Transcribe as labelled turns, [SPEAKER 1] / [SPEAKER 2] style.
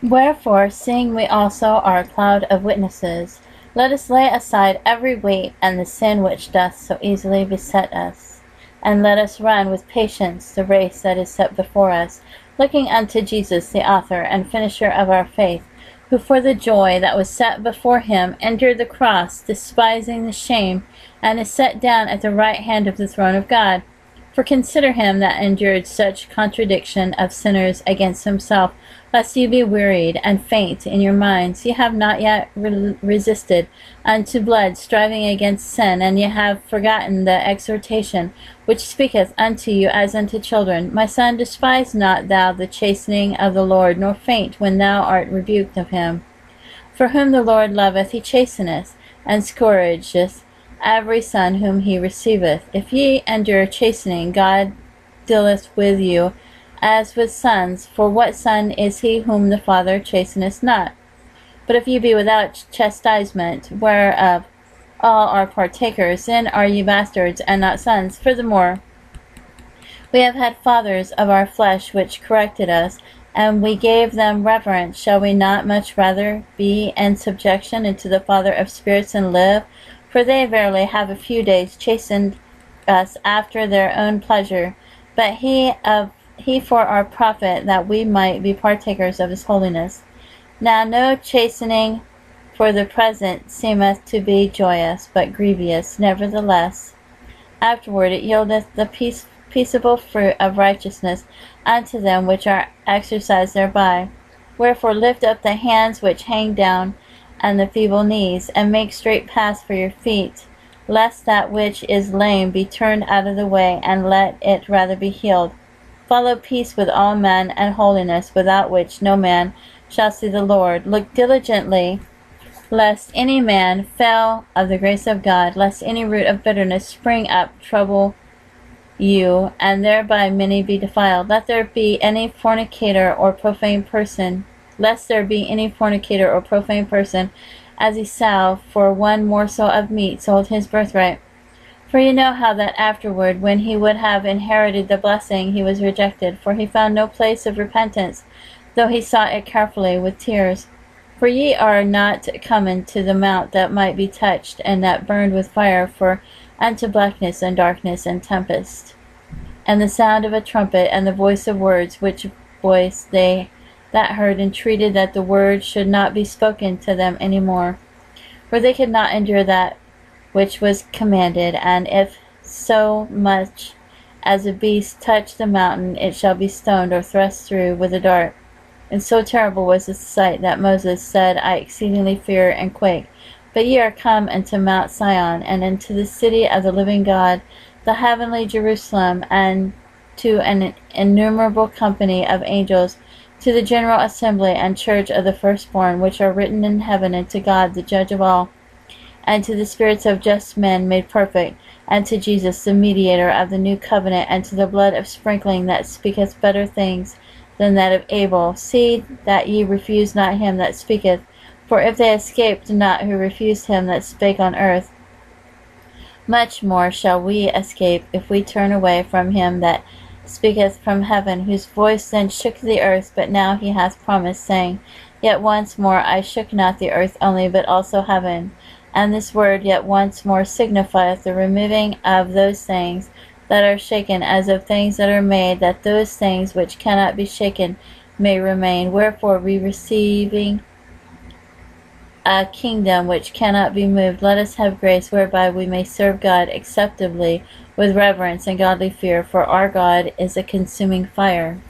[SPEAKER 1] Wherefore, seeing we also are a cloud of witnesses, let us lay aside every weight and the sin which doth so easily beset us, and let us run with patience the race that is set before us, looking unto Jesus, the author and finisher of our faith, who for the joy that was set before him endured the cross, despising the shame, and is set down at the right hand of the throne of God. For consider him that endured such contradiction of sinners against himself, lest ye be wearied and faint in your minds. Ye have not yet resisted unto blood, striving against sin, and ye have forgotten the exhortation which speaketh unto you as unto children. My son, despise not thou the chastening of the Lord, nor faint when thou art rebuked of him. For whom the Lord loveth he chasteneth, and scourgeth every son whom he receiveth. If ye endure chastening, God dealeth with you as with sons. For what son is he whom the Father chasteneth not? But if ye be without chastisement, whereof all are partakers, then are ye bastards, and not sons. Furthermore, we have had fathers of our flesh which corrected us, and we gave them reverence. Shall we not much rather be in subjection unto the Father of spirits and live? For they verily have a few days chastened us after their own pleasure, but he for our profit, that we might be partakers of his holiness. Now no chastening for the present seemeth to be joyous, but grievous. Nevertheless, afterward it yieldeth the peaceable fruit of righteousness unto them which are exercised thereby. Wherefore lift up the hands which hang down, and the feeble knees, and make straight paths for your feet, lest that which is lame be turned out of the way, and let it rather be healed. Follow peace with all men, and holiness, without which no man shall see the Lord. Look diligently, lest any man fail of the grace of God, lest any root of bitterness spring up, trouble you, and thereby many be defiled. Lest there be any fornicator or profane person, as Esau, for one morsel of meat, sold his birthright. For you know how that afterward, when he would have inherited the blessing, he was rejected, for he found no place of repentance, though he sought it carefully with tears. For ye are not come to the mount that might be touched, and that burned with fire, for unto blackness and darkness and tempest, and the sound of a trumpet, and the voice of words, which voice they that heard entreated that the word should not be spoken to them any more. For they could not endure that which was commanded, and if so much as a beast touch the mountain, it shall be stoned or thrust through with a dart. And so terrible was the sight that Moses said, I exceedingly fear and quake. But ye are come into Mount Sion, and into the city of the living God, the heavenly Jerusalem, and to an innumerable company of angels, to the general assembly and church of the firstborn, which are written in heaven, and to God the judge of all, and to the spirits of just men made perfect, and to Jesus the mediator of the new covenant, and to the blood of sprinkling that speaketh better things than that of Abel. See that ye refuse not him that speaketh, for if they escaped not who refused him that spake on earth, much more shall we escape if we turn away from him that speaketh from heaven, whose voice then shook the earth, but now he hath promised, saying, Yet once more I shook not the earth only, but also heaven. And this word yet once more signifieth the removing of those things that are shaken, as of things that are made, that those things which cannot be shaken may remain. Wherefore, we receiving a kingdom which cannot be moved, let us have grace whereby we may serve God acceptably with reverence and godly fear, for our God is a consuming fire.